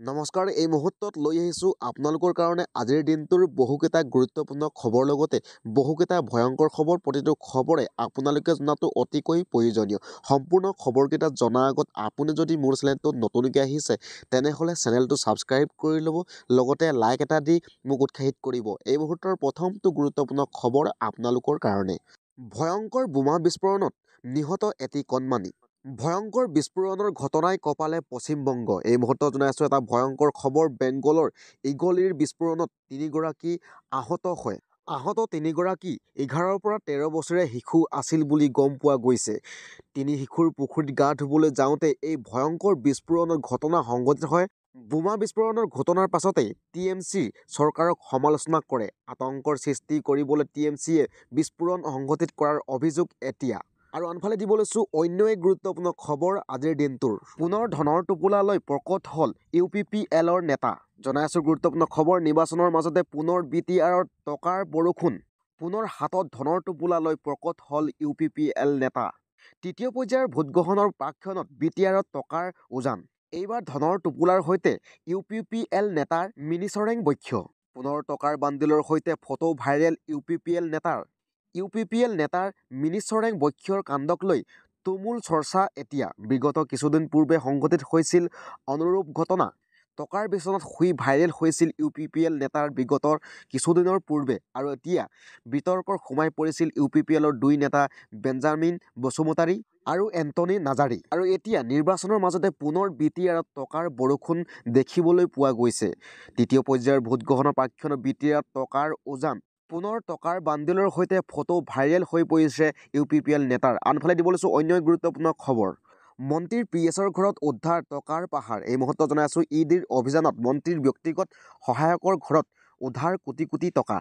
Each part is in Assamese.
নমস্কাৰ এই মুহূৰ্তত লৈ আহিছোঁ আপোনালোকৰ কাৰণে আজিৰ দিনটোৰ বহুকেইটা গুৰুত্বপূৰ্ণ খবৰ লগতে বহুকেইটা ভয়ংকৰ খবৰ প্ৰতিটো খবৰে আপোনালোকে জনাটো অতিকৈ প্ৰয়োজনীয় সম্পূৰ্ণ খবৰকেইটা জনাৰ আগত আপুনি যদি মোৰ চেনেলটো নতুনকৈ আহিছে তেনেহ'লে চেনেলটো ছাবস্ক্ৰাইব কৰি ল'ব লগতে লাইক এটা দি মোক উৎসাহিত কৰিব এই মুহূৰ্তৰ প্ৰথমটো গুৰুত্বপূৰ্ণ খবৰ আপোনালোকৰ কাৰণে ভয়ংকৰ বোমা বিস্ফোৰণত নিহত এটি কণমানি ভয়ংকৰ বিস্ফোৰণৰ ঘটনাই কপালে পশ্চিমবংগ এই মুহূৰ্তত জনাই আছোঁ এটা ভয়ংকৰ খবৰ বেংগলৰ ইগলিৰ বিস্ফোৰণত তিনিগৰাকী আহত হয় আহত তিনিগৰাকী 11ৰ পৰা 13 বছৰীয়া শিশু আছিল বুলি গম পোৱা গৈছে তিনি শিশুৰ পুখুৰীত গা ধুবলৈ যাওঁতে এই ভয়ংকৰ বিস্ফোৰণৰ ঘটনা সংঘটিত হয় বোমা বিস্ফোৰণৰ ঘটনাৰ পাছতেই TMC চৰকাৰক সমালোচনা কৰে আতংকৰ সৃষ্টি কৰিবলৈ TMCয়ে বিস্ফোৰণ সংঘটিত কৰাৰ অভিযোগ এতিয়া আৰু আনফালে দিব লৈছোঁ অন্য এক গুৰুত্বপূৰ্ণ খবৰ আজিৰ দিনটোৰ পুনৰ ধনৰ টোপোলালৈ প্ৰকট হ'ল UPPLৰ নেতা জনাই আছোঁ গুৰুত্বপূৰ্ণ খবৰ নিৰ্বাচনৰ মাজতে পুনৰ BTRৰ টকাৰ বৰষুণ পুনৰ হাতত ধনৰ টোপোলালৈ প্ৰকট হ'ল UPPL নেতা তৃতীয় পৰ্যায়ৰ ভোটগ্ৰহণৰ প্ৰাক্ষণত BTRত টকাৰ উজান এইবাৰ ধনৰ টোপোলাৰ সৈতে UPPL নেতাৰ মিনিচৰেং বক্ষ পুনৰ টকাৰ বান্দিলৰ সৈতে ফটো ভাইৰেল UPPL নেতাৰ মিনিচৰেং বক্ষৰ কাণ্ডক লৈ তুমুল চৰ্চা এতিয়া বিগত কিছুদিন পূৰ্বে সংঘটিত হৈছিল অনুৰূপ ঘটনা টকাৰ বিচনাত শুই ভাইৰেল হৈছিল UPPL নেতাৰ বিগত কিছুদিনৰ পূৰ্বে আৰু এতিয়া বিতৰ্কৰ সোমাই পৰিছিল UPPLৰ দুই নেতা বেঞ্জামিন বসুমতাৰী আৰু এণ্টনি নাজাৰী আৰু এতিয়া নিৰ্বাচনৰ মাজতে পুনৰ BTRত টকাৰ বৰষুণ দেখিবলৈ পোৱা গৈছে তৃতীয় পৰ্যায়ৰ ভোটগ্ৰহণৰ প্ৰাক্ষণত BTRত টকাৰ উজান পুনৰ টকাৰ বান্দিলৰ সৈতে ফটো ভাইৰেল হৈ পৰিছে UPPL নেতাৰ আনফালে দিব লৈছোঁ অন্য এক গুৰুত্বপূৰ্ণ খবৰ মন্ত্ৰীৰ PS-ৰ ঘৰত উদ্ধাৰ টকাৰ পাহাৰ এই মুহূৰ্তত জনাই আছোঁ EDৰ অভিযানত মন্ত্ৰীৰ ব্যক্তিগত সহায়কৰ ঘৰত উদ্ধাৰ কোটি কোটি টকা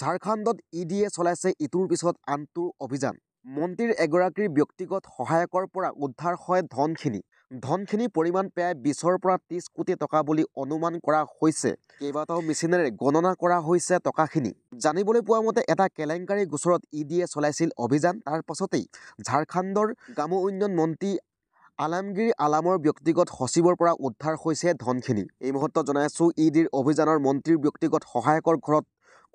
ঝাৰখণ্ডত EDয়ে চলাইছে ইটোৰ পিছত আনটোৰ অভিযান মন্ত্ৰীৰ এগৰাকীৰ ব্যক্তিগত সহায়কৰ পৰা উদ্ধাৰ হয় ধনখিনিৰ পৰিমাণ প্ৰায় 20ৰ পৰা 30 কোটি টকা বুলি অনুমান কৰা হৈছে কেইবাটাও মেচিনেৰে গণনা কৰা হৈছে টকাখিনি জানিবলৈ পোৱা মতে এটা কেলেংকাৰী গোচৰত EDয়ে চলাইছিল অভিযান তাৰ পাছতেই ঝাৰখণ্ডৰ গ্ৰাম উন্নয়ন মন্ত্ৰী আলমগীৰ আলামৰ ব্যক্তিগত সচিবৰ পৰা উদ্ধাৰ হৈছে ধনখিনি এই মুহূৰ্তত জনাই আছোঁ EDৰ অভিযানৰ মন্ত্ৰীৰ ব্যক্তিগত সহায়কৰ ঘৰত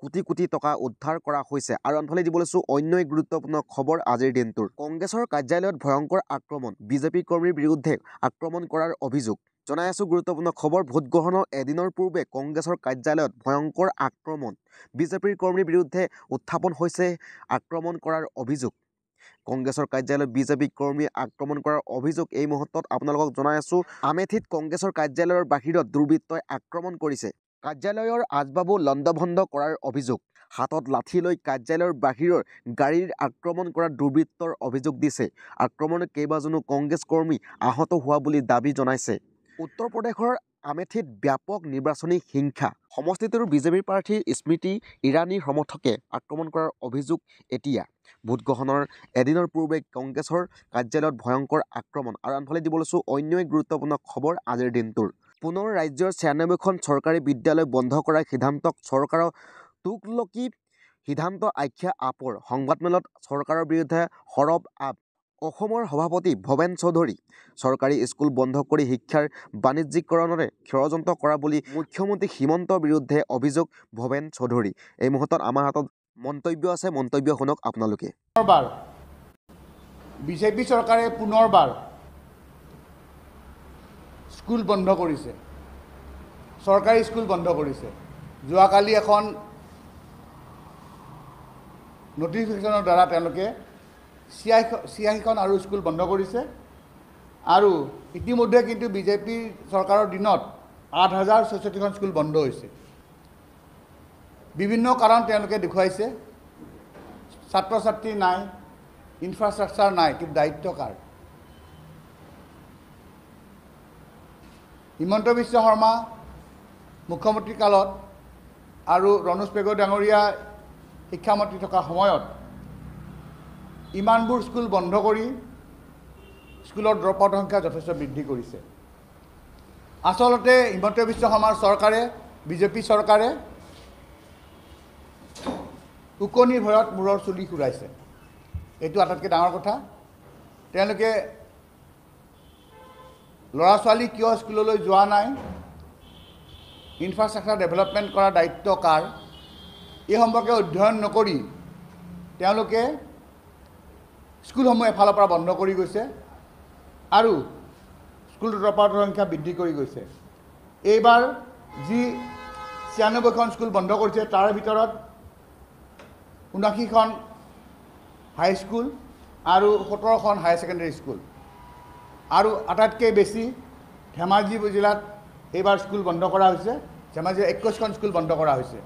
কোটি কোটি টকা উদ্ধাৰ কৰা হৈছে আৰু আনফালে দিব লৈছোঁ অন্য এক গুৰুত্বপূৰ্ণ খবৰ আজিৰ দিনটোৰ কংগ্ৰেছৰ কাৰ্যালয়ত ভয়ংকৰ আক্ৰমণ বিজেপি কৰ্মীৰ বিৰুদ্ধে আক্ৰমণ কৰাৰ অভিযোগ জনাই আছোঁ গুৰুত্বপূৰ্ণ খবৰ ভোটগ্ৰহণৰ এদিনৰ পূৰ্বে কংগ্ৰেছৰ কাৰ্যালয়ত ভয়ংকৰ আক্ৰমণ বিজেপিৰ কৰ্মীৰ বিৰুদ্ধে উত্থাপন হৈছে আক্ৰমণ কৰাৰ অভিযোগ কংগ্ৰেছৰ কাৰ্যালয়ত বিজেপি কৰ্মীয়ে আক্ৰমণ কৰাৰ অভিযোগ এই মুহূৰ্তত আপোনালোকক জনাই আছোঁ আমেথিত কংগ্ৰেছৰ কাৰ্যালয়ৰ বাহিৰত দুৰ্বৃত্তই আক্ৰমণ কৰিছে কাৰ্যালয়ৰ আজবাবু লণ্ডভণ্ড কৰাৰ অভিযোগ হাতত লাঠি লৈ কাৰ্যালয়ৰ বাহিৰৰ গাড়ীৰ আক্ৰমণ কৰা দুৰ্বৃত্তৰ অভিযোগ দিছে আক্ৰমণত কেইবাজনো কংগ্ৰেছ কৰ্মী আহত হোৱা বুলি দাবী জনাইছে উত্তৰ প্ৰদেশৰ আমেথিত ব্যাপক নিৰ্বাচনী হিংসা সমষ্টিটোৰ বিজেপিৰ প্ৰাৰ্থী স্মৃতি ইৰাণীৰ সমৰ্থকে আক্ৰমণ কৰাৰ অভিযোগ এতিয়া ভোটগ্ৰহণৰ এদিনৰ পূৰ্বে কংগ্ৰেছৰ কাৰ্যালয়ত ভয়ংকৰ আক্ৰমণ আৰু আনফালে দিব লৈছোঁ অন্য এক গুৰুত্বপূৰ্ণ খবৰ আজিৰ দিনটোৰ পুনৰ ৰাজ্যৰ 96খন চৰকাৰী বিদ্যালয় বন্ধ কৰাৰ সিদ্ধান্তক চৰকাৰৰ তুগলকি সিদ্ধান্ত আখ্যা আপৰ সংবাদমেলত চৰকাৰৰ বিৰুদ্ধে সৰব আপ অসমৰ সভাপতি ভৱেন চৌধুৰী চৰকাৰী স্কুল বন্ধ কৰি শিক্ষাৰ বাণিজ্যিকৰণৰে ষড়যন্ত্ৰ কৰা বুলি মুখ্যমন্ত্ৰী হিমন্তৰ বিৰুদ্ধে অভিযোগ ভৱেন চৌধুৰী এই মুহূৰ্তত আমাৰ হাতত মন্তব্য আছে মন্তব্য শুনক আপোনালোকে বিজেপি চৰকাৰে পুনৰবাৰ স্কুল বন্ধ কৰিছে চৰকাৰী স্কুল বন্ধ কৰিছে যোৱাকালি এখন নটিফিকেশ্যনৰ দ্বাৰা তেওঁলোকে 86খন আৰু স্কুল বন্ধ কৰিছে আৰু ইতিমধ্যে কিন্তু বিজেপি চৰকাৰৰ দিনত 8066খন স্কুল বন্ধ হৈছে বিভিন্ন কাৰণ তেওঁলোকে দেখুৱাইছে ছাত্ৰ ছাত্ৰী নাই ইনফ্ৰাষ্ট্ৰাকচাৰ নাই কিন্তু দায়িত্ব কাৰ হিমন্ত বিশ্ব শৰ্মা মুখ্যমন্ত্ৰী কালত আৰু ৰণোজ পেগু ডাঙৰীয়া শিক্ষামন্ত্ৰী থকা সময়ত ইমানবোৰ স্কুল বন্ধ কৰি স্কুলৰ ড্ৰপ আউট সংখ্যা যথেষ্ট বৃদ্ধি কৰিছে আচলতে হিমন্ত বিশ্ব শৰ্মাৰ চৰকাৰে বিজেপি চৰকাৰে উকনিৰ ভয়ত মূৰৰ চুলি ঘূৰাইছে এইটো আটাইতকৈ ডাঙৰ কথা তেওঁলোকে ল'ৰা ছোৱালী কিয় স্কুললৈ যোৱা নাই ইনফ্ৰাষ্ট্ৰাকচাৰ ডেভেলপমেণ্ট কৰাৰ দায়িত্ব কাৰ এই সম্পৰ্কে অধ্যয়ন নকৰি তেওঁলোকে স্কুলসমূহ এফালৰ পৰা বন্ধ কৰি গৈছে আৰু স্কুল ড্ৰপআউটৰ সংখ্যা বৃদ্ধি কৰি গৈছে। এইবাৰ যি ৯৬খন স্কুল বন্ধ কৰিছে তাৰ ভিতৰত ৭৯খন হাইস্কুল আৰু ১৭খন হায়াৰ ছেকেণ্ডেৰী স্কুল আৰু আটাইতকৈ বেছি ধেমাজি জিলাত এইবাৰ স্কুল বন্ধ কৰা হৈছে। ধেমাজিৰ ২১খন স্কুল বন্ধ কৰা হৈছে।